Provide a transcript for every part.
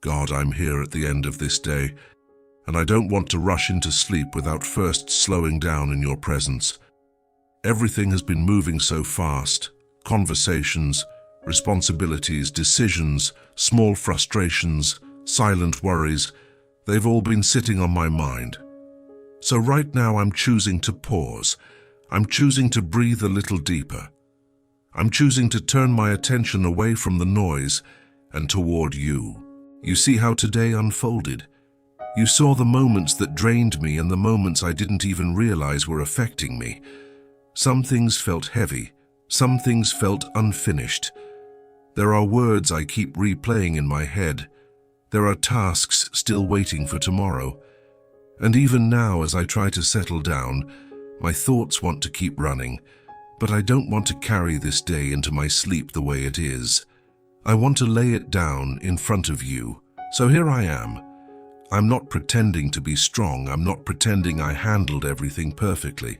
God, I'm here at the end of this day, and I don't want to rush into sleep without first slowing down in your presence. Everything has been moving so fast. Conversations, responsibilities, decisions, small frustrations, silent worries, they've all been sitting on my mind. So right now I'm choosing to pause. I'm choosing to breathe a little deeper. I'm choosing to turn my attention away from the noise and toward you. You see how today unfolded. You saw the moments that drained me and the moments I didn't even realize were affecting me. Some things felt heavy. Some things felt unfinished. There are words I keep replaying in my head. There are tasks still waiting for tomorrow. And even now, as I try to settle down, my thoughts want to keep running, but I don't want to carry this day into my sleep the way it is. I want to lay it down in front of you. So here I am. I'm not pretending to be strong. I'm not pretending I handled everything perfectly.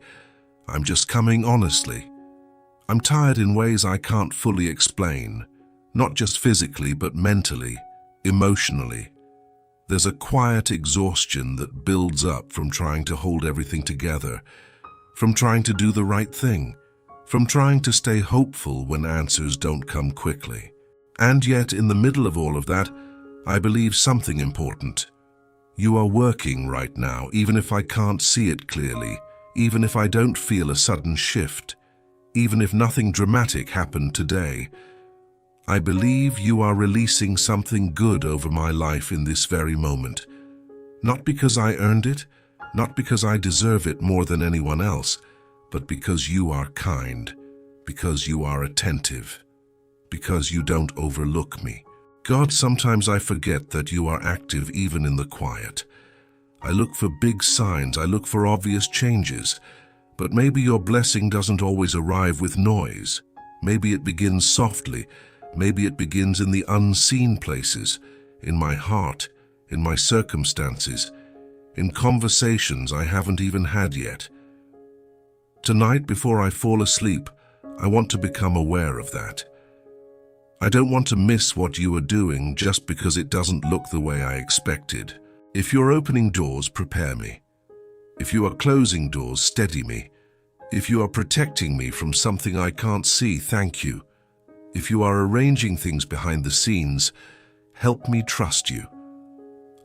I'm just coming honestly. I'm tired in ways I can't fully explain, not just physically, but mentally, emotionally. There's a quiet exhaustion that builds up from trying to hold everything together, from trying to do the right thing, from trying to stay hopeful when answers don't come quickly. And yet, in the middle of all of that, I believe something important. You are working right now, even if I can't see it clearly, even if I don't feel a sudden shift, even if nothing dramatic happened today. I believe you are releasing something good over my life in this very moment. Not because I earned it, not because I deserve it more than anyone else, but because you are kind, because you are attentive, because you don't overlook me. God, sometimes I forget that you are active even in the quiet. I look for big signs, I look for obvious changes, but maybe your blessing doesn't always arrive with noise. Maybe it begins softly. Maybe it begins in the unseen places, in my heart, in my circumstances, in conversations I haven't even had yet. Tonight, before I fall asleep, I want to become aware of that. I don't want to miss what you are doing just because it doesn't look the way I expected. If you're opening doors, prepare me. If you are closing doors, steady me. If you are protecting me from something I can't see, thank you. If you are arranging things behind the scenes, help me trust you.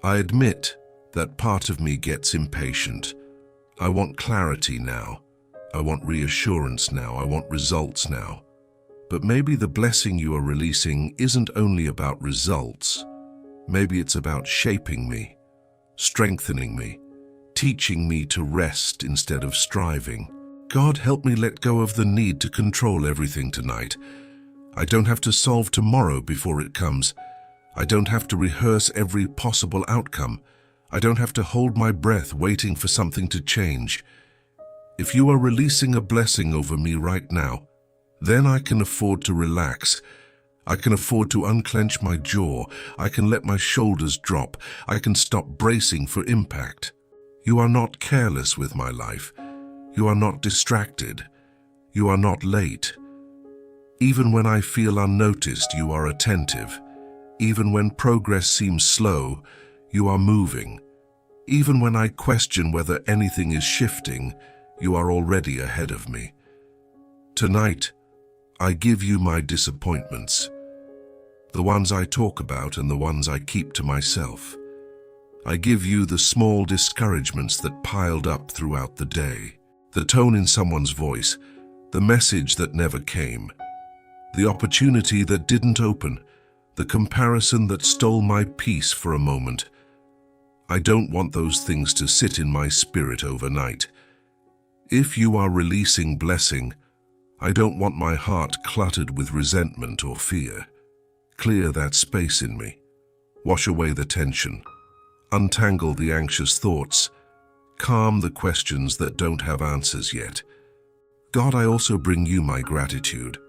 I admit that part of me gets impatient. I want clarity now. I want reassurance now. I want results now. But maybe the blessing you are releasing isn't only about results. Maybe it's about shaping me, strengthening me, teaching me to rest instead of striving. God, help me let go of the need to control everything tonight. I don't have to solve tomorrow before it comes. I don't have to rehearse every possible outcome. I don't have to hold my breath waiting for something to change. If you are releasing a blessing over me right now, then I can afford to relax. I can afford to unclench my jaw. I can let my shoulders drop. I can stop bracing for impact. You are not careless with my life. You are not distracted. You are not late. Even when I feel unnoticed, you are attentive. Even when progress seems slow, you are moving. Even when I question whether anything is shifting, you are already ahead of me. Tonight, I give you my disappointments, the ones I talk about and the ones I keep to myself. I give you the small discouragements that piled up throughout the day, the tone in someone's voice, the message that never came, the opportunity that didn't open, the comparison that stole my peace for a moment. I don't want those things to sit in my spirit overnight. If you are releasing blessing, I don't want my heart cluttered with resentment or fear. Clear that space in me. Wash away the tension. Untangle the anxious thoughts. Calm the questions that don't have answers yet. God, I also bring you my gratitude.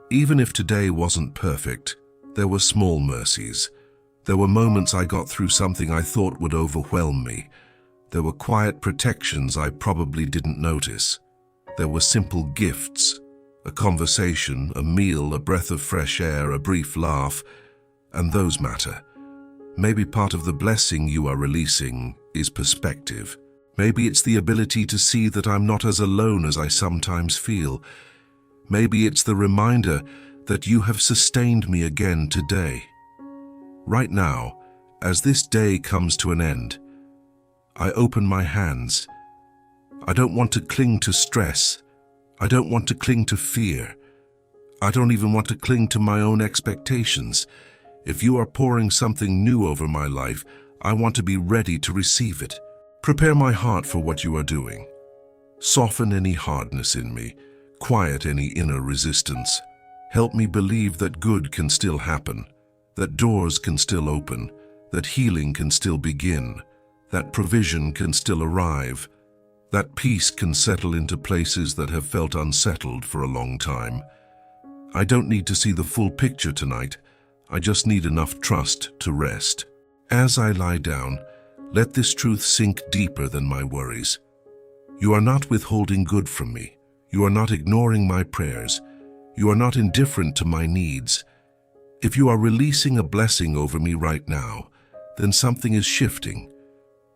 Even if today wasn't perfect, there were small mercies. There were moments I got through something I thought would overwhelm me. There were quiet protections I probably didn't notice. There were simple gifts, a conversation, a meal, a breath of fresh air, a brief laugh, and those matter. Maybe part of the blessing you are releasing is perspective. Maybe it's the ability to see that I'm not as alone as I sometimes feel. Maybe it's the reminder that you have sustained me again today. Right now, as this day comes to an end, I open my hands. I don't want to cling to stress. I don't want to cling to fear. I don't even want to cling to my own expectations. If you are pouring something new over my life, I want to be ready to receive it. Prepare my heart for what you are doing. Soften any hardness in me. Quiet any inner resistance. Help me believe that good can still happen, that doors can still open, that healing can still begin, that provision can still arrive, that peace can settle into places that have felt unsettled for a long time. I don't need to see the full picture tonight. I just need enough trust to rest. As I lie down, let this truth sink deeper than my worries. You are not withholding good from me. You are not ignoring my prayers. You are not indifferent to my needs. If you are releasing a blessing over me right now, then something is shifting.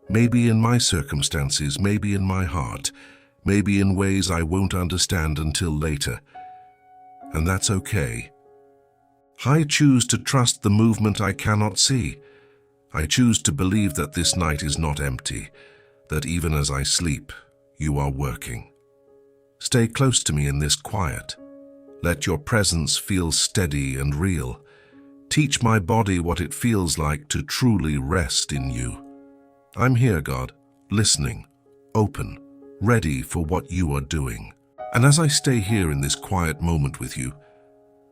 Maybe in my circumstances, maybe in my heart, maybe in ways I won't understand until later. And that's okay. I choose to trust the movement I cannot see. I choose to believe that this night is not empty, that even as I sleep, you are working. Stay close to me in this quiet. Let your presence feel steady and real. Teach my body what it feels like to truly rest in you. I'm here, God, listening, open, ready for what you are doing. And as I stay here in this quiet moment with you,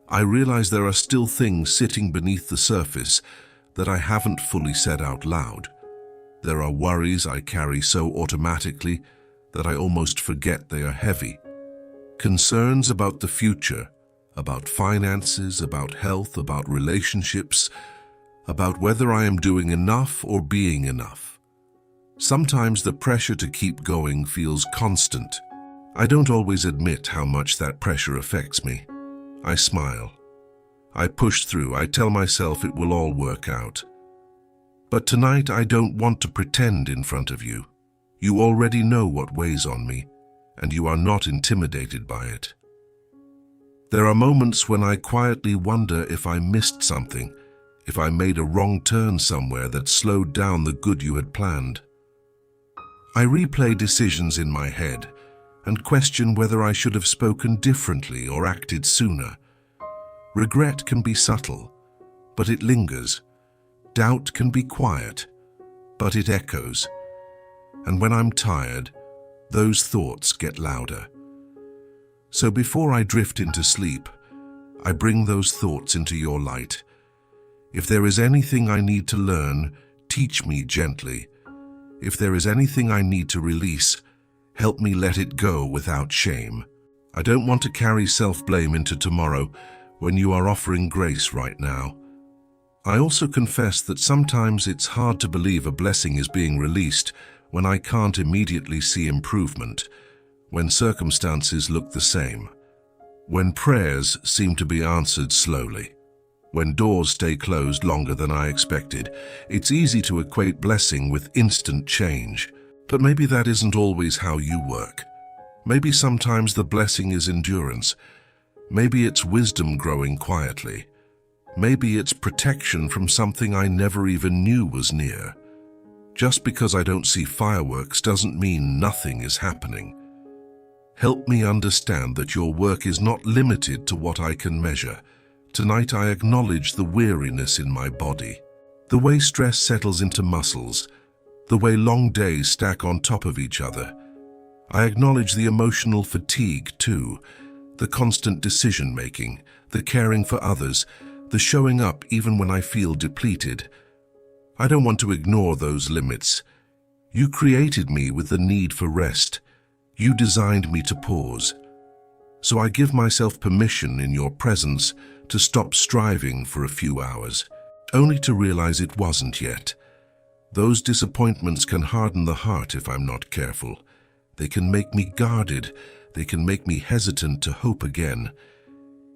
I realize there are still things sitting beneath the surface that I haven't fully said out loud. There are worries I carry so automatically that I almost forget they are heavy. Concerns about the future, about finances, about health, about relationships, about whether I am doing enough or being enough. Sometimes the pressure to keep going feels constant. I don't always admit how much that pressure affects me. I smile. I push through. I tell myself it will all work out. But tonight I don't want to pretend in front of you. You already know what weighs on me, and you are not intimidated by it. There are moments when I quietly wonder if I missed something, if I made a wrong turn somewhere that slowed down the good you had planned. I replay decisions in my head and question whether I should have spoken differently or acted sooner. Regret can be subtle, but it lingers. Doubt can be quiet, but it echoes. And when I'm tired, those thoughts get louder. So before I drift into sleep, I bring those thoughts into your light. If there is anything I need to learn, teach me gently. If there is anything I need to release, help me let it go without shame. I don't want to carry self-blame into tomorrow when you are offering grace right now. I also confess that sometimes it's hard to believe a blessing is being released when I can't immediately see improvement, when circumstances look the same, when prayers seem to be answered slowly, when doors stay closed longer than I expected. It's easy to equate blessing with instant change, but maybe that isn't always how you work. Maybe sometimes the blessing is endurance. Maybe it's wisdom growing quietly. Maybe it's protection from something I never even knew was near. Just because I don't see fireworks doesn't mean nothing is happening. Help me understand that your work is not limited to what I can measure. Tonight I acknowledge the weariness in my body, the way stress settles into muscles, the way long days stack on top of each other. I acknowledge the emotional fatigue too, the constant decision-making, the caring for others, the showing up even when I feel depleted. I don't want to ignore those limits. You created me with the need for rest. You designed me to pause. So I give myself permission in your presence to stop striving for a few hours, only to realize it wasn't yet. Those disappointments can harden the heart if I'm not careful. They can make me guarded. They can make me hesitant to hope again.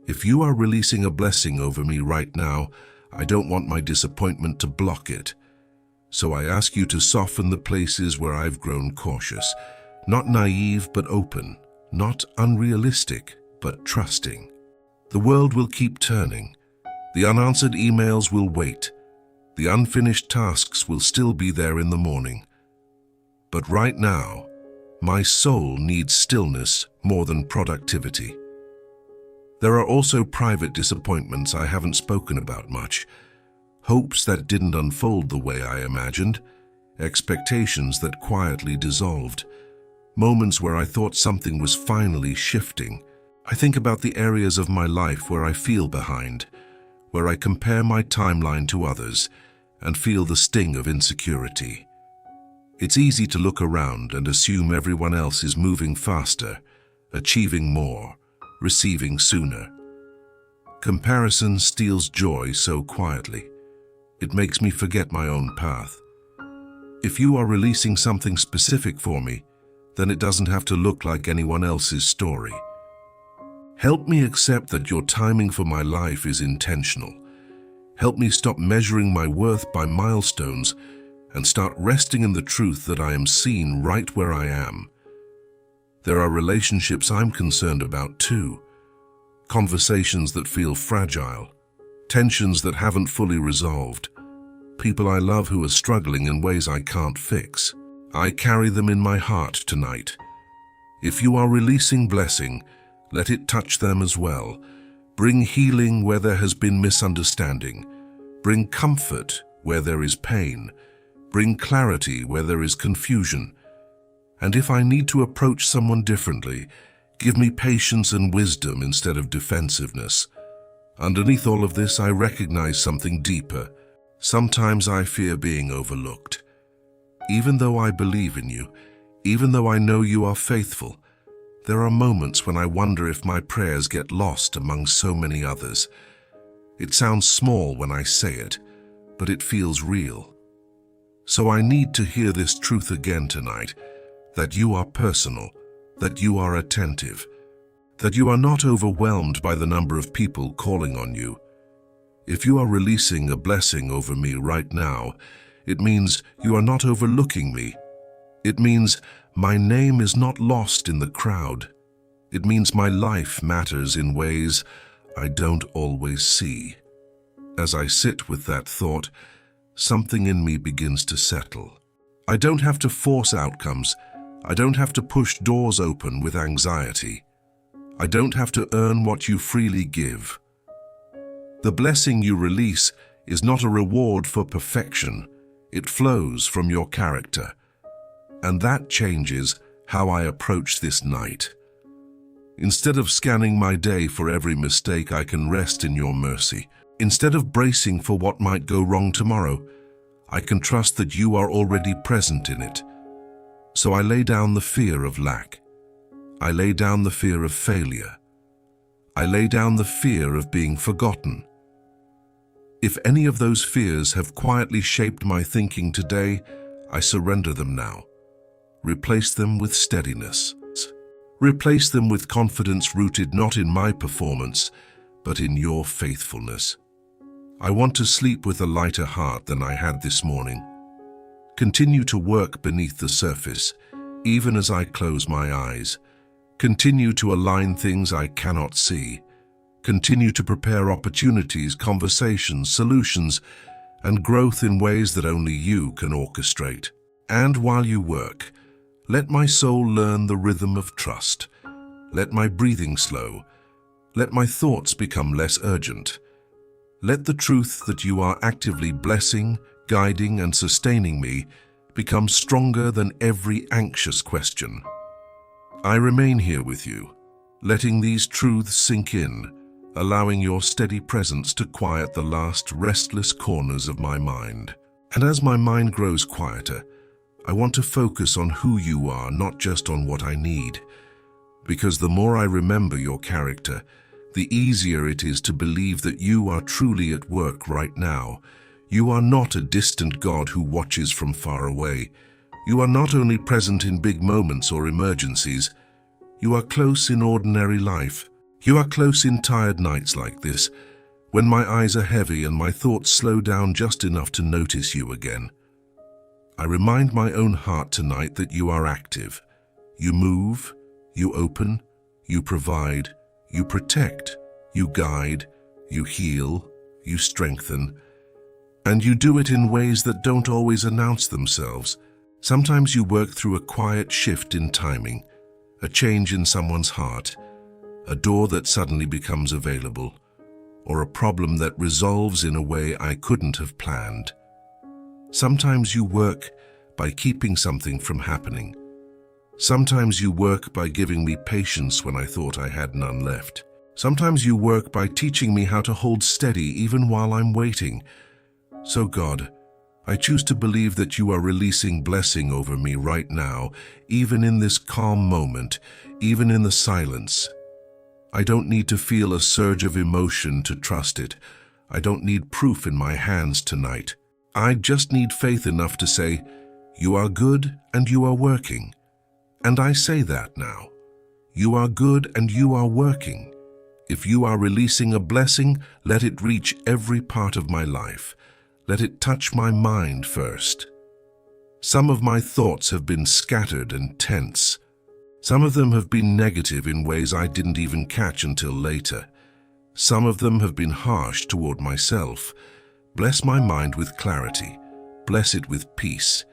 If you are releasing a blessing over me right now, I don't want my disappointment to block it. So I ask you to soften the places where I've grown cautious, not naive but open, not unrealistic but trusting. The world will keep turning. The unanswered emails will wait. The unfinished tasks will still be there in the morning. But right now, my soul needs stillness more than productivity. There are also private disappointments I haven't spoken about much. Hopes that didn't unfold the way I imagined. Expectations that quietly dissolved. Moments where I thought something was finally shifting. I think about the areas of my life where I feel behind, where I compare my timeline to others and feel the sting of insecurity. It's easy to look around and assume everyone else is moving faster, achieving more, receiving sooner. Comparison steals joy so quietly. It makes me forget my own path. If you are releasing something specific for me, then it doesn't have to look like anyone else's story. Help me accept that your timing for my life is intentional. Help me stop measuring my worth by milestones and start resting in the truth that I am seen right where I am. There are relationships I'm concerned about too. Conversations that feel fragile. Tensions that haven't fully resolved. People I love who are struggling in ways I can't fix. I carry them in my heart tonight. If you are releasing blessing, let it touch them as well. Bring healing where there has been misunderstanding. Bring comfort where there is pain. Bring clarity where there is confusion. And if I need to approach someone differently, give me patience and wisdom instead of defensiveness. Underneath all of this, I recognize something deeper. Sometimes I fear being overlooked. Even though I believe in you, even though I know you are faithful, there are moments when I wonder if my prayers get lost among so many others. It sounds small when I say it, but it feels real. So I need to hear this truth again tonight, that you are personal, that you are attentive, that you are not overwhelmed by the number of people calling on you. If you are releasing a blessing over me right now, it means you are not overlooking me. It means my name is not lost in the crowd. It means my life matters in ways I don't always see. As I sit with that thought, something in me begins to settle. I don't have to force outcomes. I don't have to push doors open with anxiety. I don't have to earn what you freely give. The blessing you release is not a reward for perfection. It flows from your character. And that changes how I approach this night. Instead of scanning my day for every mistake, I can rest in your mercy. Instead of bracing for what might go wrong tomorrow, I can trust that you are already present in it. So I lay down the fear of lack. I lay down the fear of failure. I lay down the fear of being forgotten. If any of those fears have quietly shaped my thinking today, I surrender them now. Replace them with steadiness. Replace them with confidence rooted not in my performance, but in your faithfulness. I want to sleep with a lighter heart than I had this morning. Continue to work beneath the surface, even as I close my eyes. Continue to align things I cannot see. Continue to prepare opportunities, conversations, solutions, and growth in ways that only you can orchestrate. And while you work, let my soul learn the rhythm of trust. Let my breathing slow. Let my thoughts become less urgent. Let the truth that you are actively blessing, guiding, and sustaining me become stronger than every anxious question. I remain here with you, letting these truths sink in, allowing your steady presence to quiet the last restless corners of my mind. And as my mind grows quieter, I want to focus on who you are, not just on what I need. Because the more I remember your character, the easier it is to believe that you are truly at work right now. You are not a distant God who watches from far away. You are not only present in big moments or emergencies, you are close in ordinary life. You are close in tired nights like this, when my eyes are heavy and my thoughts slow down just enough to notice you again. I remind my own heart tonight that you are active. You move, you open, you provide, you protect, you guide, you heal, you strengthen, and you do it in ways that don't always announce themselves. Sometimes you work through a quiet shift in timing, a change in someone's heart, a door that suddenly becomes available, or a problem that resolves in a way I couldn't have planned. Sometimes you work by keeping something from happening. Sometimes you work by giving me patience when I thought I had none left. Sometimes you work by teaching me how to hold steady even while I'm waiting. So God, I choose to believe that you are releasing blessing over me right now, even in this calm moment, even in the silence. I don't need to feel a surge of emotion to trust it. I don't need proof in my hands tonight. I just need faith enough to say, you are good and you are working. And I say that now. You are good and you are working. If you are releasing a blessing, let it reach every part of my life. Let it touch my mind first. Some of my thoughts have been scattered and tense. Some of them have been negative in ways I didn't even catch until later. Some of them have been harsh toward myself. Bless my mind with clarity. Bless it with peace.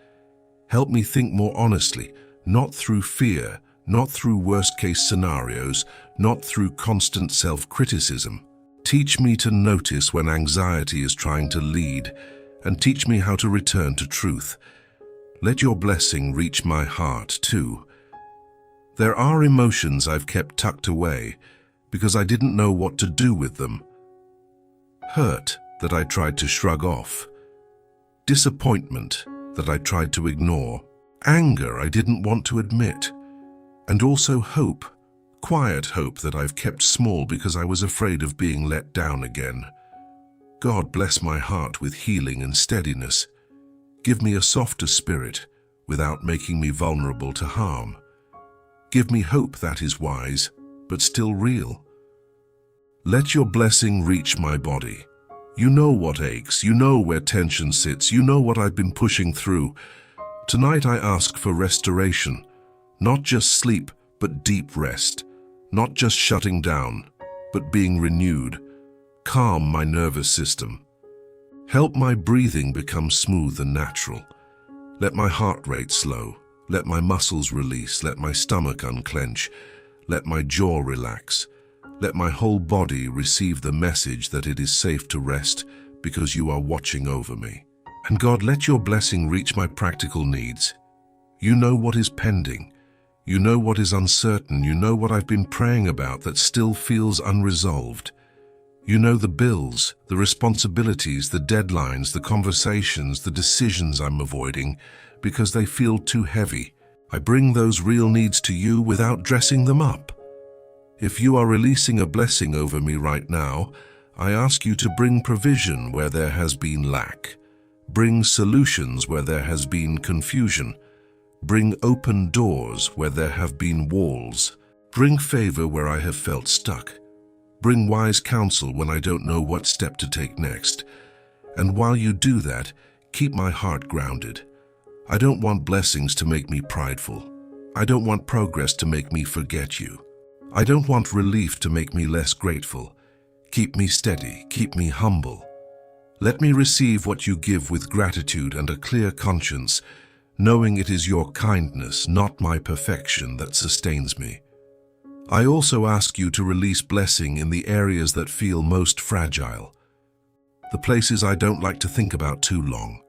Help me think more honestly, not through fear, not through worst-case scenarios, not through constant self-criticism. Teach me to notice when anxiety is trying to lead, and teach me how to return to truth. Let your blessing reach my heart too. There are emotions I've kept tucked away because I didn't know what to do with them. Hurt that I tried to shrug off. Disappointment that I tried to ignore. Anger I didn't want to admit. And also hope, quiet hope that I've kept small because I was afraid of being let down again. God bless my heart with healing and steadiness. Give me a softer spirit without making me vulnerable to harm. Give me hope that is wise, but still real. Let your blessing reach my body. You know what aches, you know where tension sits, you know what I've been pushing through. Tonight I ask for restoration, not just sleep, but deep rest, not just shutting down, but being renewed. Calm my nervous system. Help my breathing become smooth and natural. Let my heart rate slow. Let my muscles release. Let my stomach unclench. Let my jaw relax. Let my whole body receive the message that it is safe to rest because you are watching over me. And God, let your blessing reach my practical needs. You know what is pending. You know what is uncertain. You know what I've been praying about that still feels unresolved. You know the bills, the responsibilities, the deadlines, the conversations, the decisions I'm avoiding because they feel too heavy. I bring those real needs to you without dressing them up. If you are releasing a blessing over me right now, I ask you to bring provision where there has been lack. Bring solutions where there has been confusion. Bring open doors where there have been walls. Bring favor where I have felt stuck. Bring wise counsel when I don't know what step to take next. And while you do that, keep my heart grounded. I don't want blessings to make me prideful. I don't want progress to make me forget you. I don't want relief to make me less grateful. Keep me steady, keep me humble. Let me receive what you give with gratitude and a clear conscience, knowing it is your kindness, not my perfection, that sustains me. I also ask you to release blessing in the areas that feel most fragile, the places I don't like to think about too long,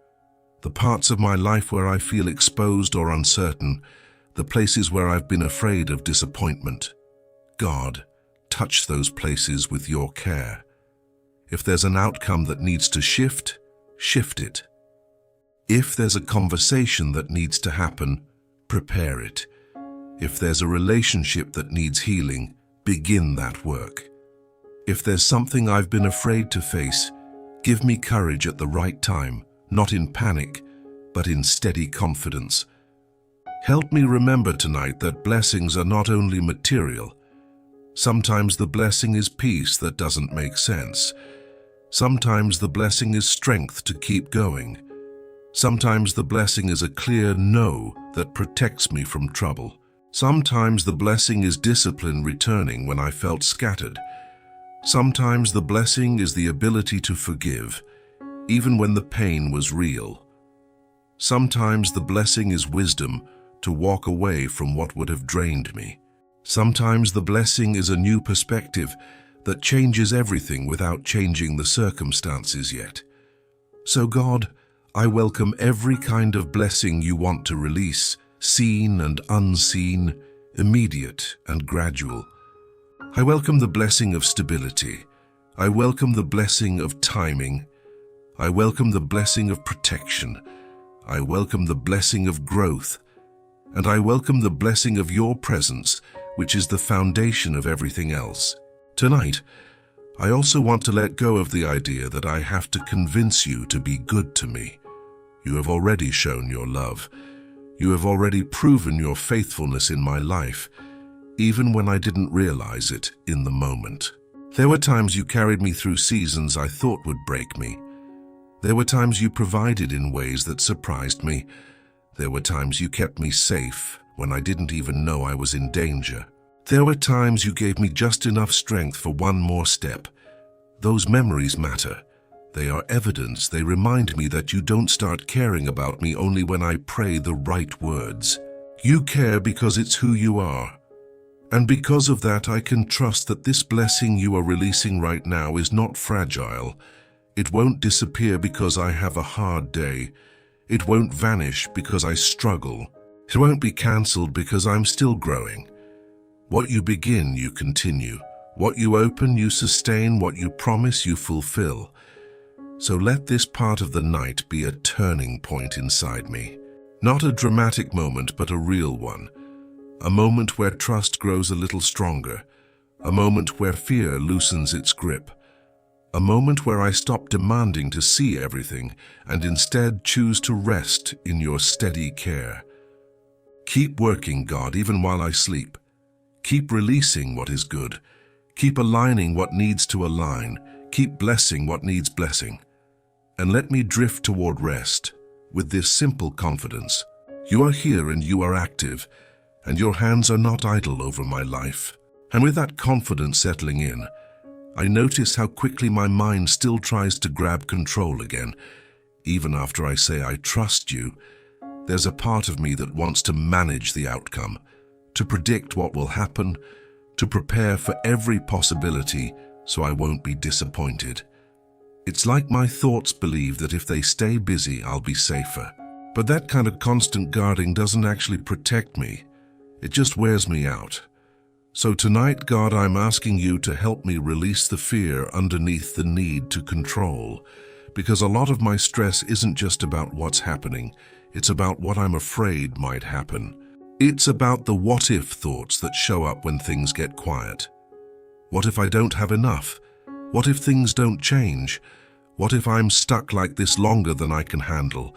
the parts of my life where I feel exposed or uncertain, the places where I've been afraid of disappointment. God, touch those places with your care. If there's an outcome that needs to shift, shift it. If there's a conversation that needs to happen, prepare it. If there's a relationship that needs healing, begin that work. If there's something I've been afraid to face, give me courage at the right time, not in panic, but in steady confidence. Help me remember tonight that blessings are not only material. Sometimes the blessing is peace that doesn't make sense. Sometimes the blessing is strength to keep going. Sometimes the blessing is a clear no that protects me from trouble. Sometimes the blessing is discipline returning when I felt scattered. Sometimes the blessing is the ability to forgive, even when the pain was real. Sometimes the blessing is wisdom to walk away from what would have drained me. Sometimes the blessing is a new perspective that changes everything without changing the circumstances yet. So God, I welcome every kind of blessing you want to release, seen and unseen, immediate and gradual. I welcome the blessing of stability. I welcome the blessing of timing. I welcome the blessing of protection. I welcome the blessing of growth. And I welcome the blessing of your presence, which is the foundation of everything else. Tonight, I also want to let go of the idea that I have to convince you to be good to me. You have already shown your love. You have already proven your faithfulness in my life, even when I didn't realize it in the moment. There were times you carried me through seasons I thought would break me. There were times you provided in ways that surprised me. There were times you kept me safe when I didn't even know I was in danger. There were times you gave me just enough strength for one more step. Those memories matter. They are evidence. They remind me that you don't start caring about me only when I pray the right words. You care because it's who you are. And because of that, I can trust that this blessing you are releasing right now is not fragile. It won't disappear because I have a hard day. It won't vanish because I struggle. It won't be cancelled because I'm still growing. What you begin, you continue. What you open, you sustain. What you promise, you fulfill. So let this part of the night be a turning point inside me. Not a dramatic moment, but a real one. A moment where trust grows a little stronger. A moment where fear loosens its grip. A moment where I stop demanding to see everything and instead choose to rest in your steady care. Keep working, God, even while I sleep. Keep releasing what is good. Keep aligning what needs to align. Keep blessing what needs blessing. And let me drift toward rest with this simple confidence. You are here and you are active, and your hands are not idle over my life. And with that confidence settling in, I notice how quickly my mind still tries to grab control again. Even after I say I trust you, there's a part of me that wants to manage the outcome, to predict what will happen, to prepare for every possibility so I won't be disappointed. It's like my thoughts believe that if they stay busy, I'll be safer. But that kind of constant guarding doesn't actually protect me. It just wears me out. So tonight, God, I'm asking you to help me release the fear underneath the need to control. Because a lot of my stress isn't just about what's happening. It's about what I'm afraid might happen. It's about the what-if thoughts that show up when things get quiet. What if I don't have enough? What if things don't change? What if I'm stuck like this longer than I can handle?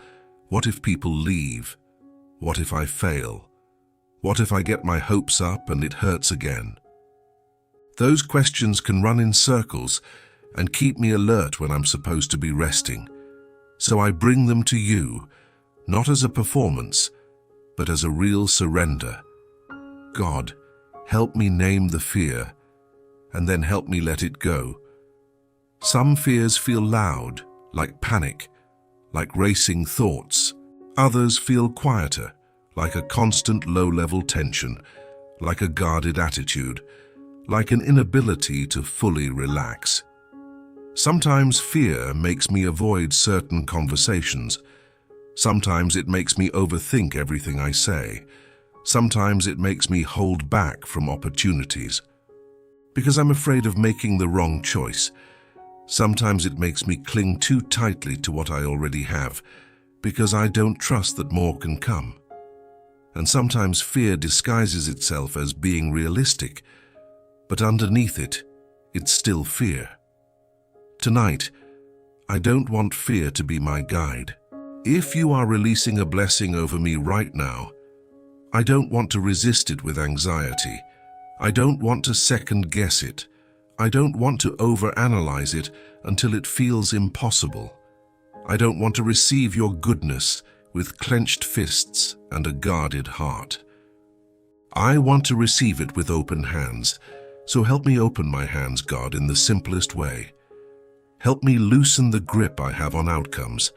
What if people leave? What if I fail? What if I get my hopes up and it hurts again? Those questions can run in circles and keep me alert when I'm supposed to be resting. So I bring them to you, not as a performance, but as a real surrender. God, help me name the fear, and then help me let it go. Some fears feel loud, like panic, like racing thoughts. Others feel quieter, like a constant low-level tension, like a guarded attitude, like an inability to fully relax. Sometimes fear makes me avoid certain conversations. Sometimes it makes me overthink everything I say. Sometimes it makes me hold back from opportunities because I'm afraid of making the wrong choice. Sometimes it makes me cling too tightly to what I already have because I don't trust that more can come. And sometimes fear disguises itself as being realistic, but underneath it, it's still fear. Tonight, I don't want fear to be my guide. If you are releasing a blessing over me right now, I don't want to resist it with anxiety. I don't want to second guess it. I don't want to overanalyze it until it feels impossible. I don't want to receive your goodness with clenched fists and a guarded heart. I want to receive it with open hands, so help me open my hands, God, in the simplest way. Help me loosen the grip I have on outcomes.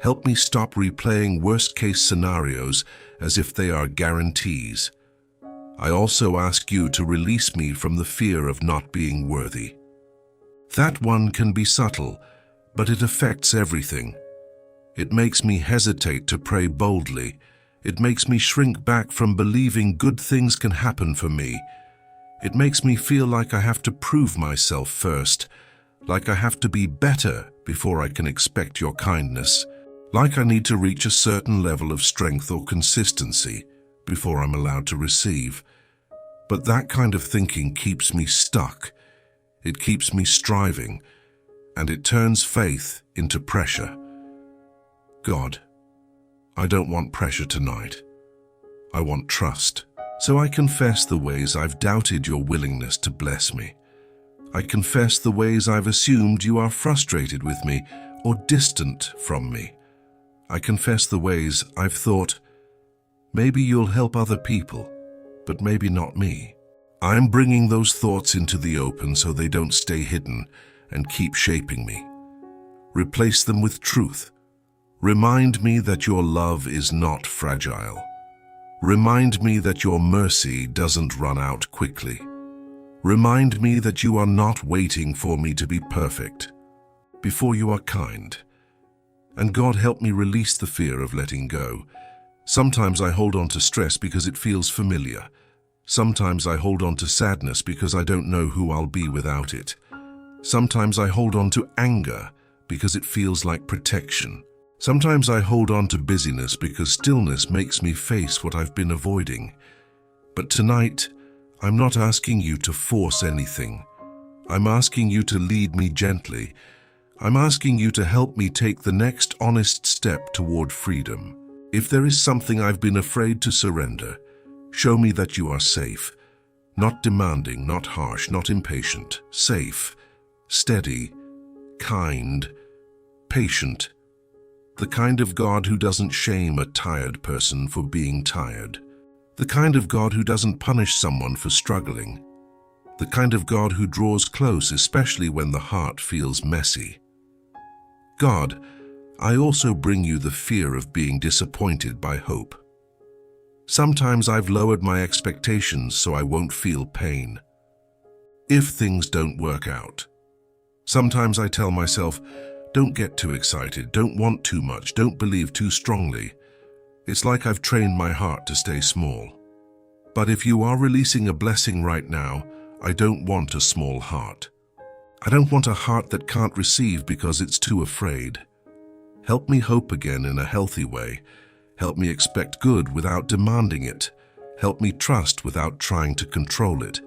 Help me stop replaying worst-case scenarios as if they are guarantees. I also ask you to release me from the fear of not being worthy. That one can be subtle, but it affects everything. It makes me hesitate to pray boldly. It makes me shrink back from believing good things can happen for me. It makes me feel like I have to prove myself first, like I have to be better before I can expect your kindness, like I need to reach a certain level of strength or consistency before I'm allowed to receive. But that kind of thinking keeps me stuck. It keeps me striving, and it turns faith into pressure. God, I don't want pressure tonight. I want trust. So I confess the ways I've doubted your willingness to bless me. I confess the ways I've assumed you are frustrated with me or distant from me. I confess the ways I've thought, maybe you'll help other people, but maybe not me. I'm bringing those thoughts into the open so they don't stay hidden and keep shaping me. Replace them with truth. Remind me that your love is not fragile. Remind me that your mercy doesn't run out quickly. Remind me that you are not waiting for me to be perfect before you are kind. And God, help me release the fear of letting go. Sometimes I hold on to stress because it feels familiar. Sometimes I hold on to sadness because I don't know who I'll be without it. Sometimes I hold on to anger because it feels like protection. Sometimes I hold on to busyness because stillness makes me face what I've been avoiding. But tonight, I'm not asking you to force anything. I'm asking you to lead me gently. I'm asking you to help me take the next honest step toward freedom. If there is something I've been afraid to surrender, show me that you are safe. Not demanding, not harsh, not impatient. Safe, steady, kind, patient. The kind of God who doesn't shame a tired person for being tired. The kind of God who doesn't punish someone for struggling. The kind of God who draws close, especially when the heart feels messy. God, I also bring you the fear of being disappointed by hope. Sometimes I've lowered my expectations so I won't feel pain. If things don't work out. Sometimes I tell myself, don't get too excited, don't want too much, don't believe too strongly. It's like I've trained my heart to stay small. But if you are releasing a blessing right now, I don't want a small heart. I don't want a heart that can't receive because it's too afraid. Help me hope again in a healthy way. Help me expect good without demanding it. Help me trust without trying to control it.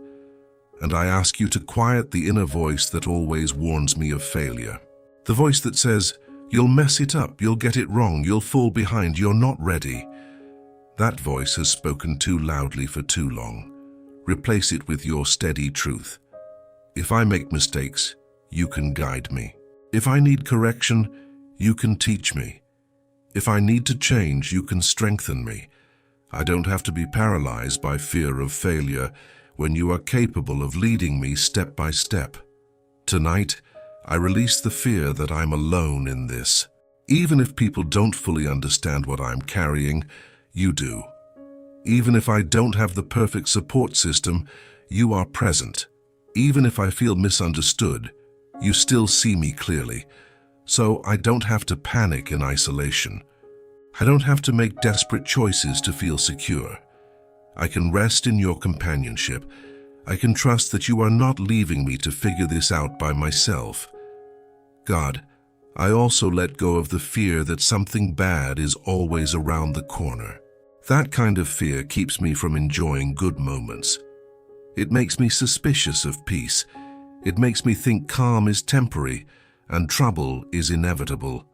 And I ask you to quiet the inner voice that always warns me of failure. The voice that says, you'll mess it up, you'll get it wrong, you'll fall behind, you're not ready. That voice has spoken too loudly for too long. Replace it with your steady truth. If I make mistakes, you can guide me. If I need correction, you can teach me. If I need to change, you can strengthen me. I don't have to be paralyzed by fear of failure when you are capable of leading me step by step. Tonight, I release the fear that I'm alone in this. Even if people don't fully understand what I'm carrying, you do. Even if I don't have the perfect support system, you are present. Even if I feel misunderstood, you still see me clearly. So I don't have to panic in isolation. I don't have to make desperate choices to feel secure. I can rest in your companionship. I can trust that you are not leaving me to figure this out by myself. God, I also let go of the fear that something bad is always around the corner. That kind of fear keeps me from enjoying good moments. It makes me suspicious of peace. It makes me think calm is temporary and trouble is inevitable.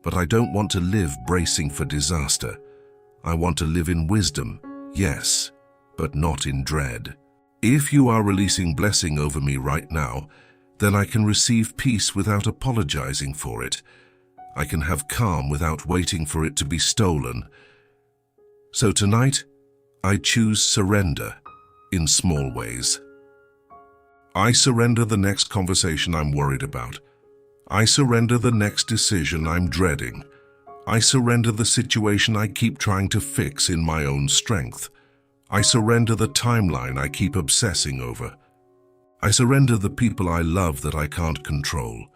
But I don't want to live bracing for disaster. I want to live in wisdom, yes, but not in dread. If you are releasing blessing over me right now, then I can receive peace without apologizing for it. I can have calm without waiting for it to be stolen. So tonight, I choose surrender in small ways. I surrender the next conversation I'm worried about. I surrender the next decision I'm dreading. I surrender the situation I keep trying to fix in my own strength. I surrender the timeline I keep obsessing over. I surrender the people I love that I can't control.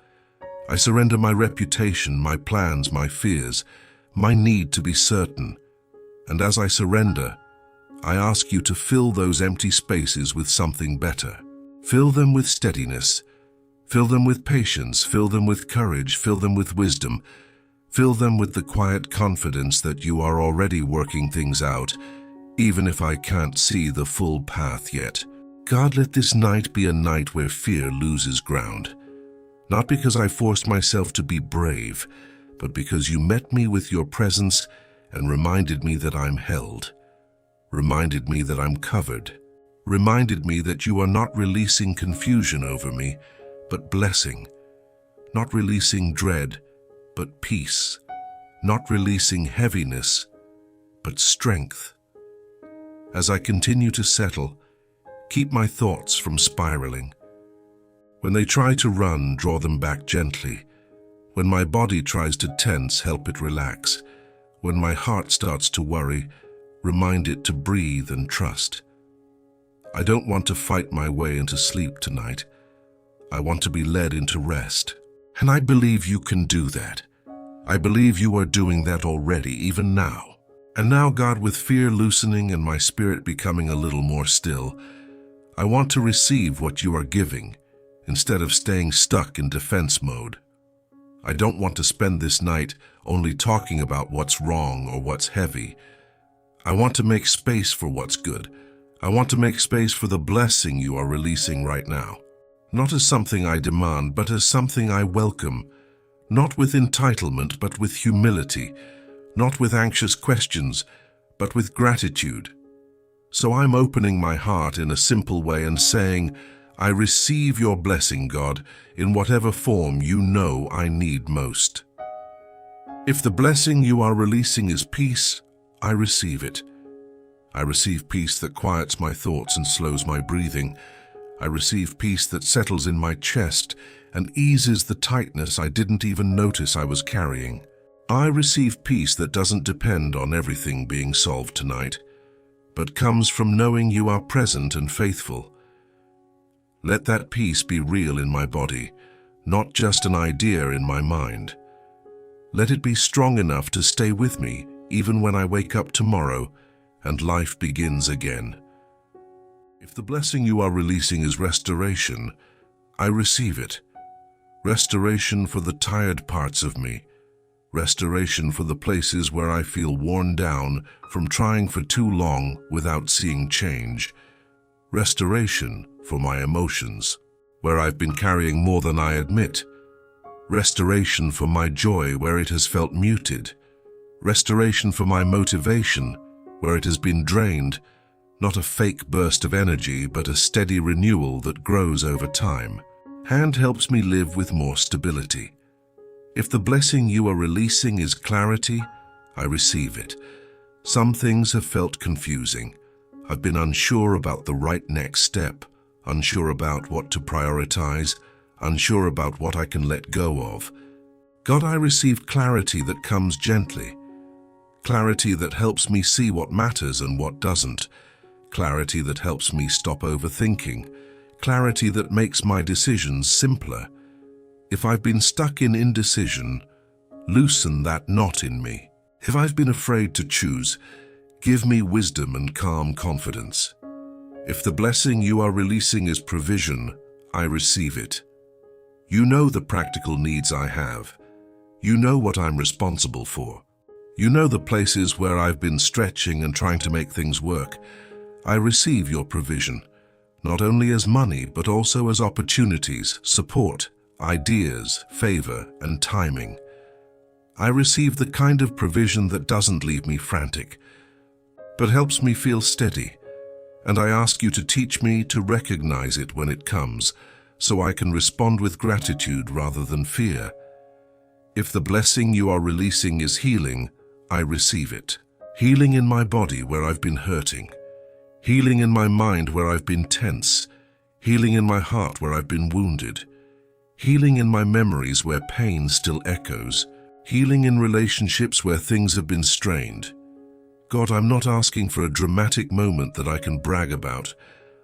I surrender my reputation, my plans, my fears, my need to be certain. And as I surrender, I ask you to fill those empty spaces with something better. Fill them with steadiness. Fill them with patience. Fill them with courage. Fill them with wisdom. Fill them with the quiet confidence that you are already working things out, even if I can't see the full path yet. God, let this night be a night where fear loses ground. Not because I forced myself to be brave, but because you met me with your presence and reminded me that I'm held. Reminded me that I'm covered. Reminded me that you are not releasing confusion over me, but blessing. Not releasing dread, but peace. Not releasing heaviness, but strength. As I continue to settle, keep my thoughts from spiraling. When they try to run, draw them back gently. When my body tries to tense, help it relax. When my heart starts to worry, remind it to breathe and trust. I don't want to fight my way into sleep tonight. I want to be led into rest. And I believe you can do that. I believe you are doing that already, even now. And now, God, with fear loosening and my spirit becoming a little more still, I want to receive what you are giving, instead of staying stuck in defense mode. I don't want to spend this night only talking about what's wrong or what's heavy. I want to make space for what's good. I want to make space for the blessing you are releasing right now. Not as something I demand, but as something I welcome. Not with entitlement, but with humility. Not with anxious questions, but with gratitude. So I'm opening my heart in a simple way and saying, I receive your blessing, God, in whatever form you know I need most. If the blessing you are releasing is peace, I receive it. I receive peace that quiets my thoughts and slows my breathing. I receive peace that settles in my chest and eases the tightness I didn't even notice I was carrying. I receive peace that doesn't depend on everything being solved tonight, but comes from knowing you are present and faithful. Let that peace be real in my body, not just an idea in my mind. Let it be strong enough to stay with me even when I wake up tomorrow and life begins again. If the blessing you are releasing is restoration, I receive it. Restoration for the tired parts of me. Restoration for the places where I feel worn down from trying for too long without seeing change. Restoration for my emotions, where I've been carrying more than I admit. Restoration for my joy where it has felt muted. Restoration for my motivation where it has been drained, not a fake burst of energy, but a steady renewal that grows over time. Hand helps me live with more stability. If the blessing you are releasing is clarity, I receive it. Some things have felt confusing. I've been unsure about the right next step, unsure about what to prioritize, unsure about what I can let go of. God, I receive clarity that comes gently. Clarity that helps me see what matters and what doesn't. Clarity that helps me stop overthinking. Clarity that makes my decisions simpler. If I've been stuck in indecision, loosen that knot in me. If I've been afraid to choose, give me wisdom and calm confidence. If the blessing you are releasing is provision, I receive it. You know the practical needs I have. You know what I'm responsible for. You know the places where I've been stretching and trying to make things work. I receive your provision, not only as money, but also as opportunities, support, ideas, favor, and timing. I receive the kind of provision that doesn't leave me frantic, but helps me feel steady. And I ask you to teach me to recognize it when it comes, so I can respond with gratitude rather than fear. If the blessing you are releasing is healing, I receive it. Healing in my body where I've been hurting. Healing in my mind where I've been tense. Healing in my heart where I've been wounded. Healing in my memories where pain still echoes. Healing in relationships where things have been strained. God, I'm not asking for a dramatic moment that I can brag about.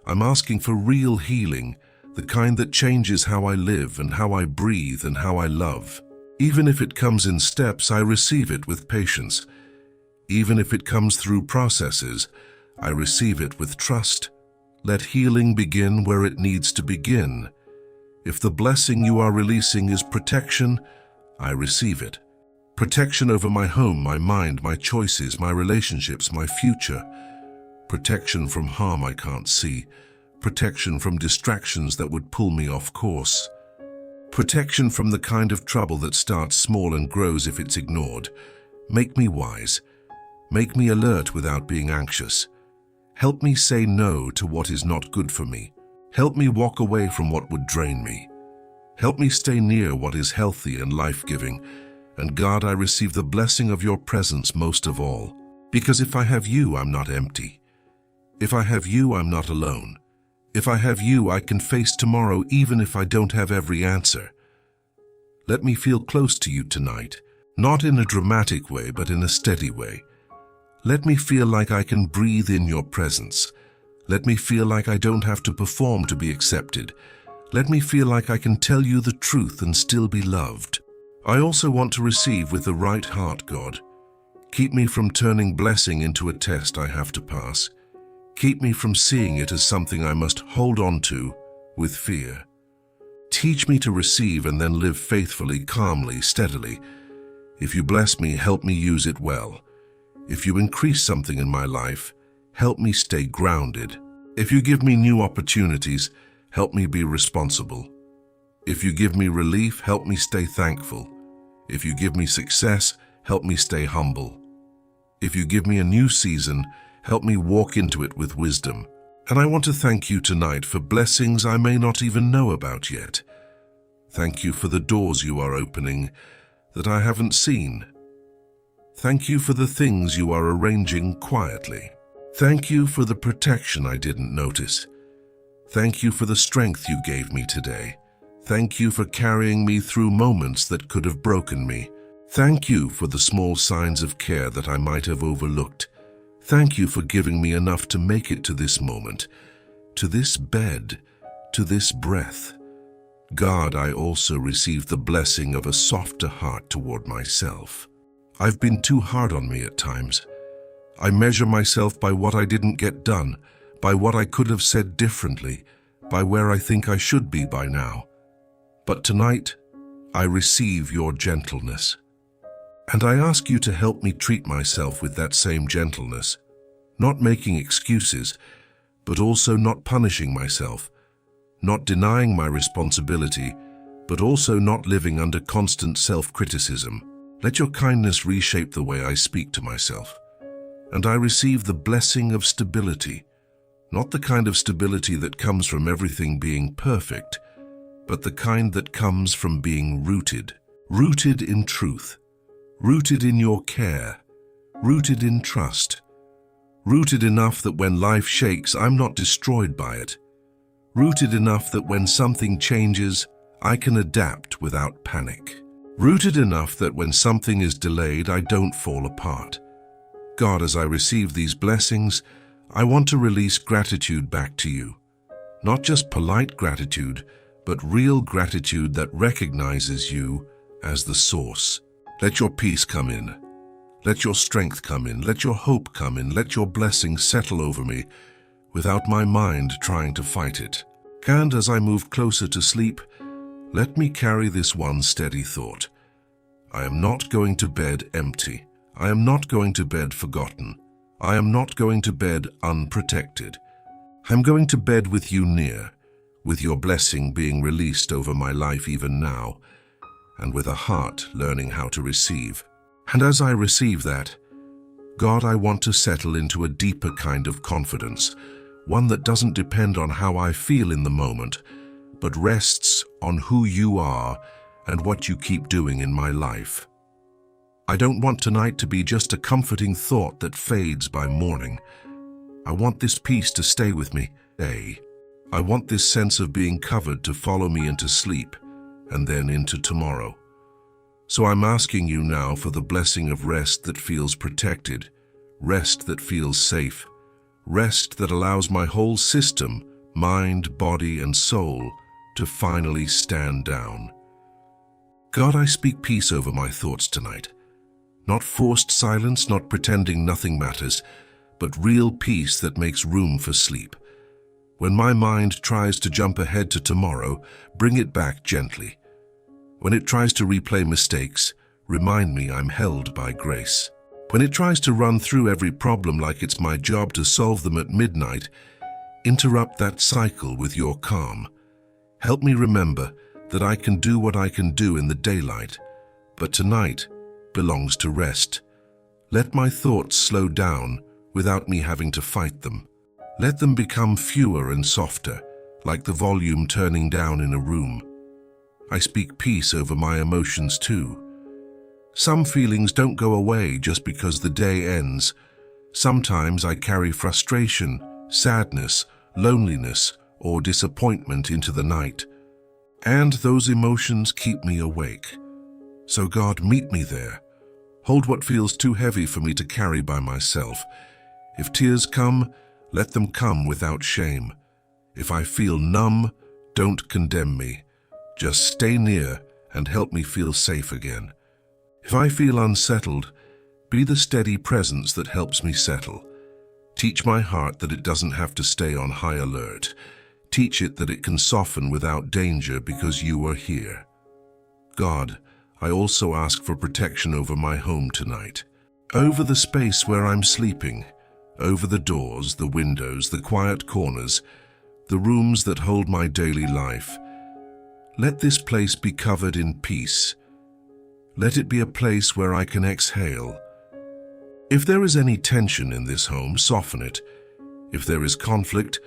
I'm asking for real healing, the kind that changes how I live and how I breathe and how I love. Even if it comes in steps, I receive it with patience. Even if it comes through processes, I receive it with trust. Let healing begin where it needs to begin. If the blessing you are releasing is protection, I receive it. Protection over my home, my mind, my choices, my relationships, my future. Protection from harm I can't see. Protection from distractions that would pull me off course. Protection from the kind of trouble that starts small and grows if it's ignored. Make me wise. Make me alert without being anxious. Help me say no to what is not good for me. Help me walk away from what would drain me. Help me stay near what is healthy and life-giving. And God, I receive the blessing of your presence most of all. Because if I have you, I'm not empty. If I have you, I'm not alone. If I have you, I can face tomorrow even if I don't have every answer. Let me feel close to you tonight, not in a dramatic way, but in a steady way. Let me feel like I can breathe in your presence. Let me feel like I don't have to perform to be accepted. Let me feel like I can tell you the truth and still be loved. I also want to receive with the right heart, God. Keep me from turning blessing into a test I have to pass. Keep me from seeing it as something I must hold on to with fear. Teach me to receive and then live faithfully, calmly, steadily. If you bless me, help me use it well. If you increase something in my life, help me stay grounded. If you give me new opportunities, help me be responsible. If you give me relief, help me stay thankful. If you give me success, help me stay humble. If you give me a new season, help me walk into it with wisdom. And I want to thank you tonight for blessings I may not even know about yet. Thank you for the doors you are opening that I haven't seen. Thank you for the things you are arranging quietly. Thank you for the protection I didn't notice. Thank you for the strength you gave me today. Thank you for carrying me through moments that could have broken me. Thank you for the small signs of care that I might have overlooked. Thank you for giving me enough to make it to this moment, to this bed, to this breath. God, I also receive the blessing of a softer heart toward myself. I've been too hard on me at times. I measure myself by what I didn't get done, by what I could have said differently, by where I think I should be by now. But tonight, I receive your gentleness. And I ask you to help me treat myself with that same gentleness, not making excuses, but also not punishing myself, not denying my responsibility, but also not living under constant self-criticism. Let your kindness reshape the way I speak to myself. And I receive the blessing of stability, not the kind of stability that comes from everything being perfect, but the kind that comes from being rooted in truth, rooted in your care, rooted in trust, rooted enough that when life shakes, I'm not destroyed by it, rooted enough that when something changes, I can adapt without panic, rooted enough that when something is delayed, I don't fall apart. God, as I receive these blessings, I want to release gratitude back to you. Not just polite gratitude, but real gratitude that recognizes you as the source. Let your peace come in. Let your strength come in. Let your hope come in. Let your blessings settle over me without my mind trying to fight it. And as I move closer to sleep, let me carry this one steady thought. I am not going to bed empty. I am not going to bed forgotten. I am not going to bed unprotected. I'm going to bed with you near, with your blessing being released over my life even now, and with a heart learning how to receive. And as I receive that, God, I want to settle into a deeper kind of confidence, one that doesn't depend on how I feel in the moment, but rests on who you are and what you keep doing in my life. I don't want tonight to be just a comforting thought that fades by morning. I want this peace to stay with me. I want this sense of being covered to follow me into sleep and then into tomorrow. So I'm asking you now for the blessing of rest that feels protected, rest that feels safe, rest that allows my whole system, mind, body, and soul to finally stand down. God, I speak peace over my thoughts tonight. Not forced silence, not pretending nothing matters, but real peace that makes room for sleep. When my mind tries to jump ahead to tomorrow, bring it back gently. When it tries to replay mistakes, remind me I'm held by grace. When it tries to run through every problem like it's my job to solve them at midnight, interrupt that cycle with your calm. Help me remember that I can do what I can do in the daylight, but tonight belongs to rest. Let my thoughts slow down without me having to fight them. Let them become fewer and softer, like the volume turning down in a room. I speak peace over my emotions too. Some feelings don't go away just because the day ends. Sometimes I carry frustration, sadness, loneliness, or disappointment into the night. And those emotions keep me awake. So God, meet me there. Hold what feels too heavy for me to carry by myself. If tears come, let them come without shame. If I feel numb, don't condemn me. Just stay near and help me feel safe again. If I feel unsettled, be the steady presence that helps me settle. Teach my heart that it doesn't have to stay on high alert. Teach it that it can soften without danger because you are here. God, I also ask for protection over my home tonight. Over the space where I'm sleeping. Over the doors, the windows, the quiet corners, the rooms that hold my daily life. Let this place be covered in peace. Let it be a place where I can exhale. If there is any tension in this home, soften it. If there is conflict,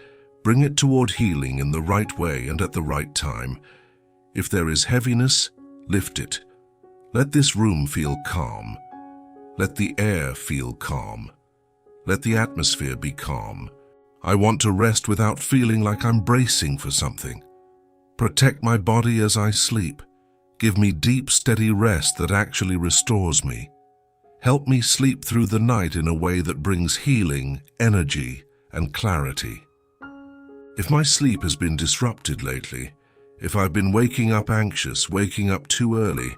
bring it toward healing in the right way and at the right time. If there is heaviness, lift it. Let this room feel calm. Let the air feel calm. Let the atmosphere be calm. I want to rest without feeling like I'm bracing for something. Protect my body as I sleep. Give me deep, steady rest that actually restores me. Help me sleep through the night in a way that brings healing, energy, and clarity. If my sleep has been disrupted lately, if I've been waking up anxious, waking up too early,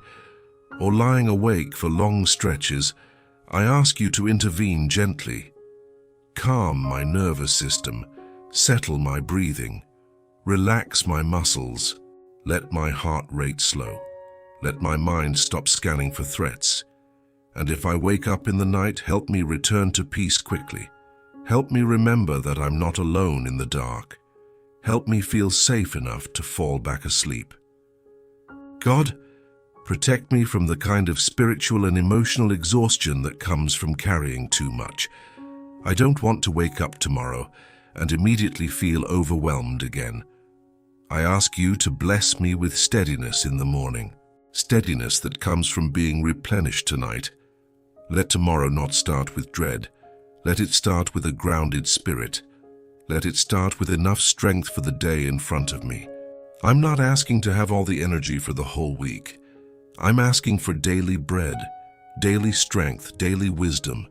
or lying awake for long stretches, I ask you to intervene gently. Calm my nervous system, settle my breathing, relax my muscles, let my heart rate slow, let my mind stop scanning for threats. And if I wake up in the night, help me return to peace quickly. Help me remember that I'm not alone in the dark. Help me feel safe enough to fall back asleep. God, protect me from the kind of spiritual and emotional exhaustion that comes from carrying too much. I don't want to wake up tomorrow and immediately feel overwhelmed again. I ask you to bless me with steadiness in the morning, steadiness that comes from being replenished tonight. Let tomorrow not start with dread. Let it start with a grounded spirit. Let it start with enough strength for the day in front of me. I'm not asking to have all the energy for the whole week. I'm asking for daily bread, daily strength, daily wisdom,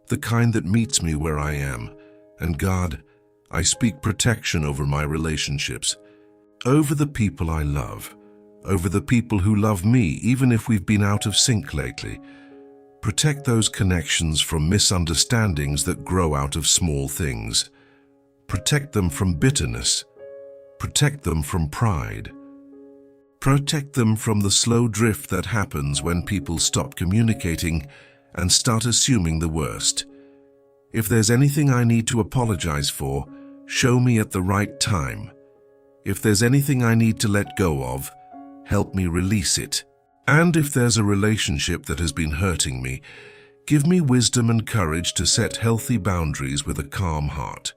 the kind that meets me where I am. And God, I speak protection over my relationships, over the people I love, over the people who love me, even if we've been out of sync lately. Protect those connections from misunderstandings that grow out of small things. Protect them from bitterness. Protect them from pride. Protect them from the slow drift that happens when people stop communicating and start assuming the worst. If there's anything I need to apologize for, show me at the right time. If there's anything I need to let go of, help me release it. And if there's a relationship that has been hurting me, give me wisdom and courage to set healthy boundaries with a calm heart.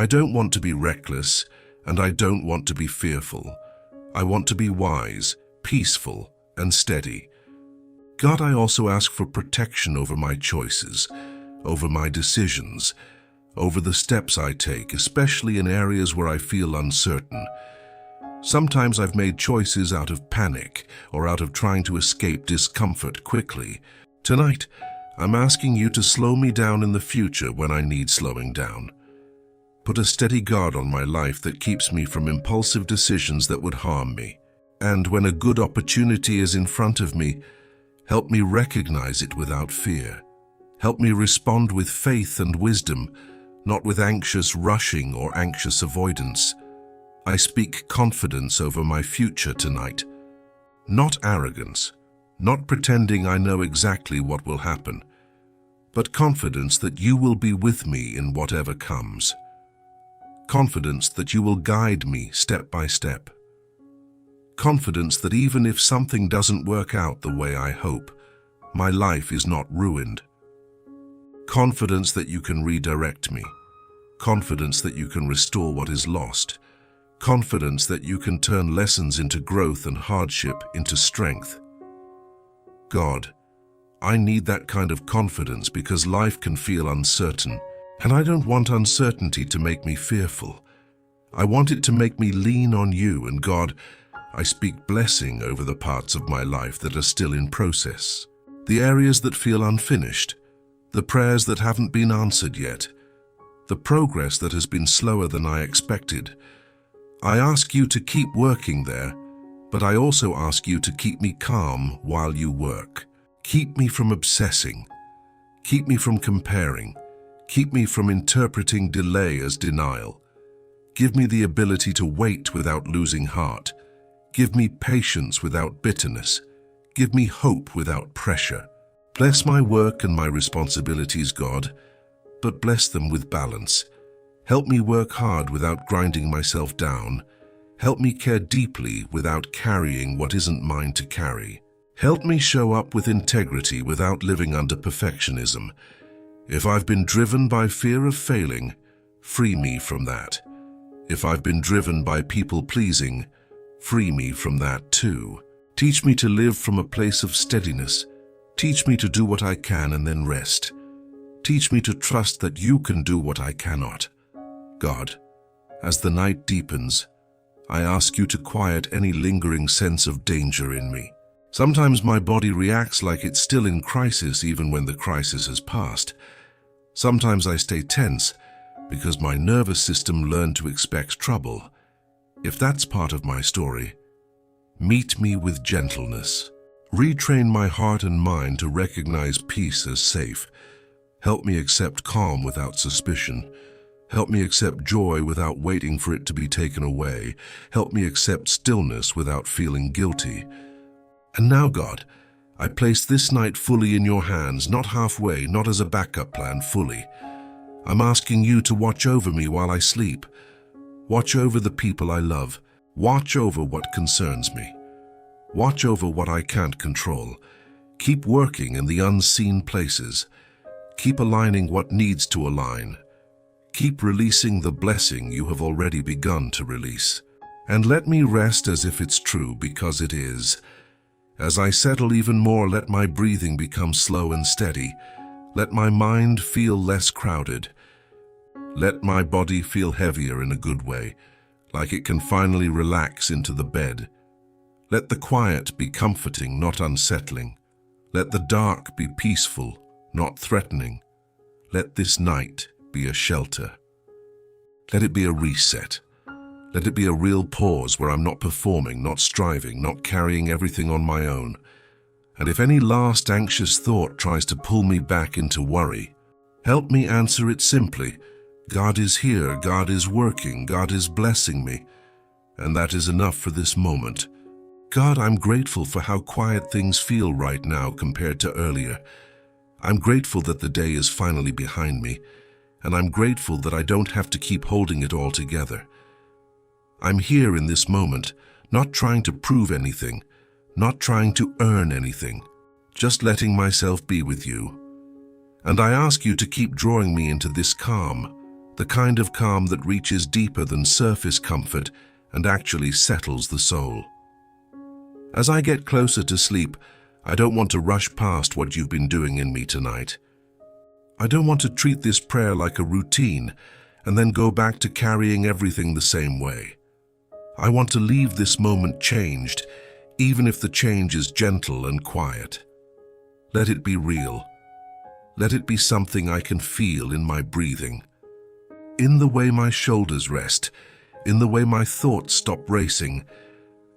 I don't want to be reckless, and I don't want to be fearful. I want to be wise, peaceful, and steady. God, I also ask for protection over my choices, over my decisions, over the steps I take, especially in areas where I feel uncertain. Sometimes I've made choices out of panic or out of trying to escape discomfort quickly. Tonight, I'm asking you to slow me down in the future when I need slowing down. Put a steady guard on my life that keeps me from impulsive decisions that would harm me. And when a good opportunity is in front of me, help me recognize it without fear. Help me respond with faith and wisdom, not with anxious rushing or anxious avoidance. I speak confidence over my future tonight. Not arrogance, not pretending I know exactly what will happen, but confidence that you will be with me in whatever comes. Confidence that you will guide me step by step. Confidence that even if something doesn't work out the way I hope, my life is not ruined. Confidence that you can redirect me. Confidence that you can restore what is lost. Confidence that you can turn lessons into growth and hardship into strength. God, I need that kind of confidence because life can feel uncertain, and I don't want uncertainty to make me fearful. I want it to make me lean on you, and God, I speak blessing over the parts of my life that are still in process, the areas that feel unfinished, the prayers that haven't been answered yet, the progress that has been slower than I expected. I ask you to keep working there, but I also ask you to keep me calm while you work. Keep me from obsessing. Keep me from comparing. Keep me from interpreting delay as denial. Give me the ability to wait without losing heart. Give me patience without bitterness. Give me hope without pressure. Bless my work and my responsibilities, God, but bless them with balance. Help me work hard without grinding myself down. Help me care deeply without carrying what isn't mine to carry. Help me show up with integrity without living under perfectionism. If I've been driven by fear of failing, free me from that. If I've been driven by people-pleasing, free me from that too. Teach me to live from a place of steadiness. Teach me to do what I can and then rest. Teach me to trust that you can do what I cannot. God, as the night deepens, I ask you to quiet any lingering sense of danger in me. Sometimes my body reacts like it's still in crisis even when the crisis has passed. Sometimes I stay tense because my nervous system learned to expect trouble. If that's part of my story, meet me with gentleness. Retrain my heart and mind to recognize peace as safe. Help me accept calm without suspicion. Help me accept joy without waiting for it to be taken away. Help me accept stillness without feeling guilty. And now, God, I place this night fully in your hands, not halfway, not as a backup plan, fully. I'm asking you to watch over me while I sleep. Watch over the people I love. Watch over what concerns me. Watch over what I can't control. Keep working in the unseen places. Keep aligning what needs to align. Keep releasing the blessing you have already begun to release. And let me rest as if it's true, because it is. As I settle even more, let my breathing become slow and steady. Let my mind feel less crowded. Let my body feel heavier in a good way, like it can finally relax into the bed. Let the quiet be comforting, not unsettling. Let the dark be peaceful, not threatening. Let this night be a shelter. Let it be a reset. Let it be a real pause where I'm not performing, not striving, not carrying everything on my own. And if any last anxious thought tries to pull me back into worry, help me answer it simply. God is here, God is working, God is blessing me, and that is enough for this moment. God, I'm grateful for how quiet things feel right now compared to earlier. I'm grateful that the day is finally behind me, and I'm grateful that I don't have to keep holding it all together. I'm here in this moment, not trying to prove anything, not trying to earn anything, just letting myself be with you. And I ask you to keep drawing me into this calm, the kind of calm that reaches deeper than surface comfort and actually settles the soul. As I get closer to sleep, I don't want to rush past what you've been doing in me tonight. I don't want to treat this prayer like a routine and then go back to carrying everything the same way. I want to leave this moment changed, even if the change is gentle and quiet. Let it be real. Let it be something I can feel in my breathing, in the way my shoulders rest, in the way my thoughts stop racing.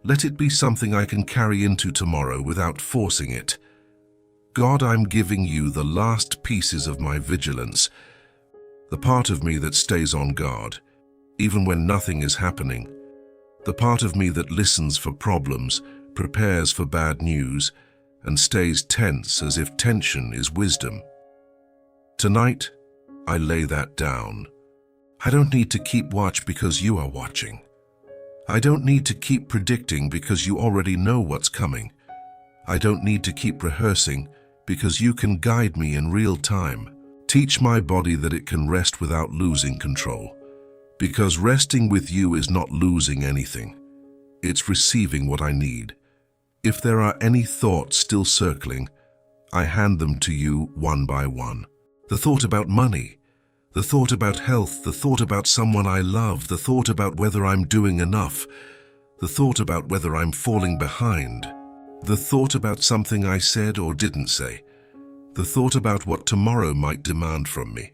Let it be something I can carry into tomorrow without forcing it. God, I'm giving you the last pieces of my vigilance, the part of me that stays on guard, even when nothing is happening, the part of me that listens for problems, prepares for bad news, and stays tense as if tension is wisdom. Tonight, I lay that down. I don't need to keep watch because you are watching. I don't need to keep predicting because you already know what's coming. I don't need to keep rehearsing because you can guide me in real time. Teach my body that it can rest without losing control. Because resting with you is not losing anything. It's receiving what I need. If there are any thoughts still circling, I hand them to you one by one. The thought about money, the thought about health, the thought about someone I love, the thought about whether I'm doing enough, the thought about whether I'm falling behind, the thought about something I said or didn't say, the thought about what tomorrow might demand from me.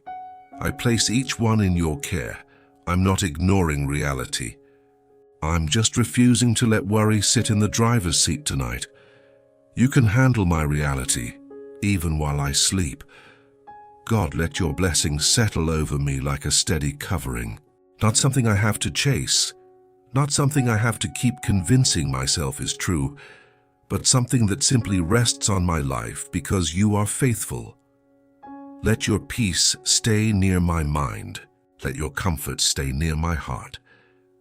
I place each one in your care. I'm not ignoring reality. I'm just refusing to let worry sit in the driver's seat tonight. You can handle my reality, even while I sleep. God, let your blessings settle over me like a steady covering. Not something I have to chase, not something I have to keep convincing myself is true, but something that simply rests on my life because you are faithful. Let your peace stay near my mind. Let your comfort stay near my heart.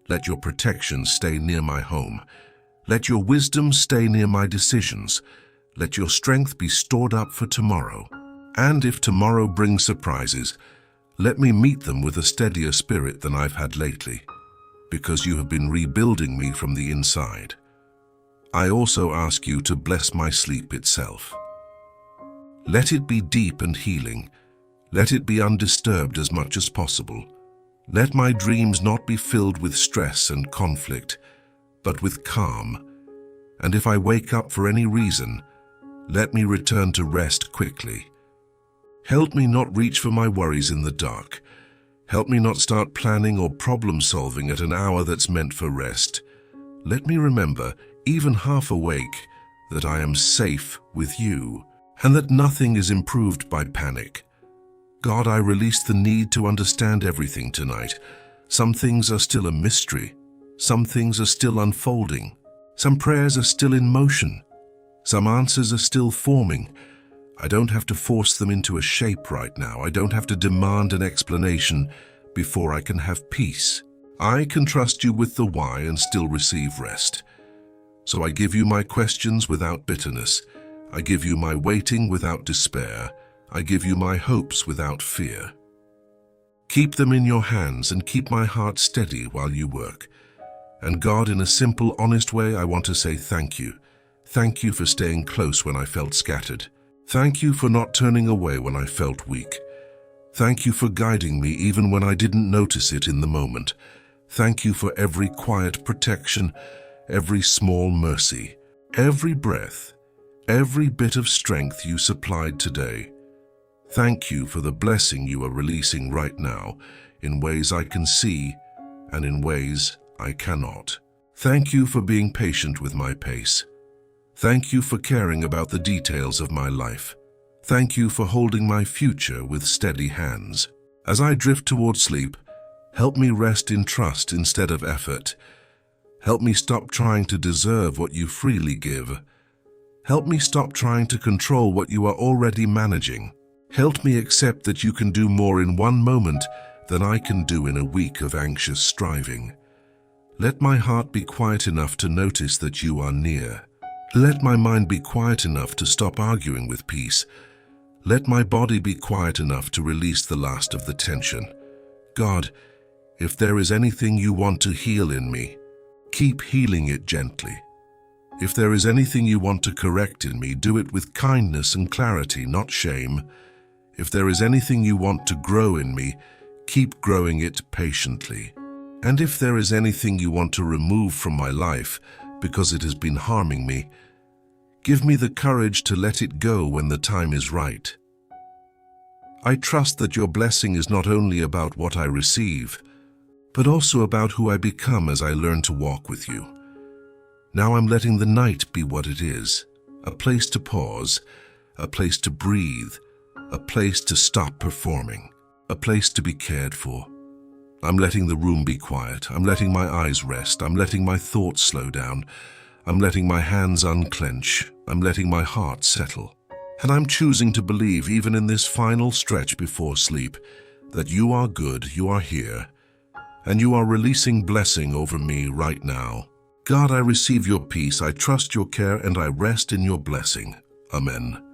Let your protection stay near my home. Let your wisdom stay near my decisions. Let your strength be stored up for tomorrow. And if tomorrow brings surprises, let me meet them with a steadier spirit than I've had lately, because you have been rebuilding me from the inside. I also ask you to bless my sleep itself. Let it be deep and healing. Let it be undisturbed as much as possible. Let my dreams not be filled with stress and conflict, but with calm. And if I wake up for any reason, let me return to rest quickly. Help me not reach for my worries in the dark. Help me not start planning or problem-solving at an hour that's meant for rest. Let me remember, even half awake, that I am safe with you, and that nothing is improved by panic. God, I release the need to understand everything tonight. Some things are still a mystery. Some things are still unfolding. Some prayers are still in motion. Some answers are still forming. I don't have to force them into a shape right now. I don't have to demand an explanation before I can have peace. I can trust you with the why and still receive rest. So I give you my questions without bitterness. I give you my waiting without despair. I give you my hopes without fear. Keep them in your hands and keep my heart steady while you work. And God, in a simple, honest way, I want to say thank you. Thank you for staying close when I felt scattered. Thank you for not turning away when I felt weak. Thank you for guiding me even when I didn't notice it in the moment. Thank you for every quiet protection, every small mercy, every breath, every bit of strength you supplied today. Thank you for the blessing you are releasing right now in ways I can see and in ways I cannot. Thank you for being patient with my pace. Thank you for caring about the details of my life. Thank you for holding my future with steady hands. As I drift toward sleep, help me rest in trust instead of effort. Help me stop trying to deserve what you freely give. Help me stop trying to control what you are already managing. Help me accept that you can do more in one moment than I can do in a week of anxious striving. Let my heart be quiet enough to notice that you are near. Let my mind be quiet enough to stop arguing with peace. Let my body be quiet enough to release the last of the tension. God, if there is anything you want to heal in me, keep healing it gently. If there is anything you want to correct in me, do it with kindness and clarity, not shame. If there is anything you want to grow in me, keep growing it patiently. And if there is anything you want to remove from my life because it has been harming me, give me the courage to let it go when the time is right. I trust that your blessing is not only about what I receive, but also about who I become as I learn to walk with you. Now I'm letting the night be what it is, a place to pause, a place to breathe, a place to stop performing, a place to be cared for. I'm letting the room be quiet. I'm letting my eyes rest. I'm letting my thoughts slow down. I'm letting my hands unclench. I'm letting my heart settle. And I'm choosing to believe, even in this final stretch before sleep, that you are good, you are here, and you are releasing blessing over me right now. God, I receive your peace, I trust your care, and I rest in your blessing. Amen.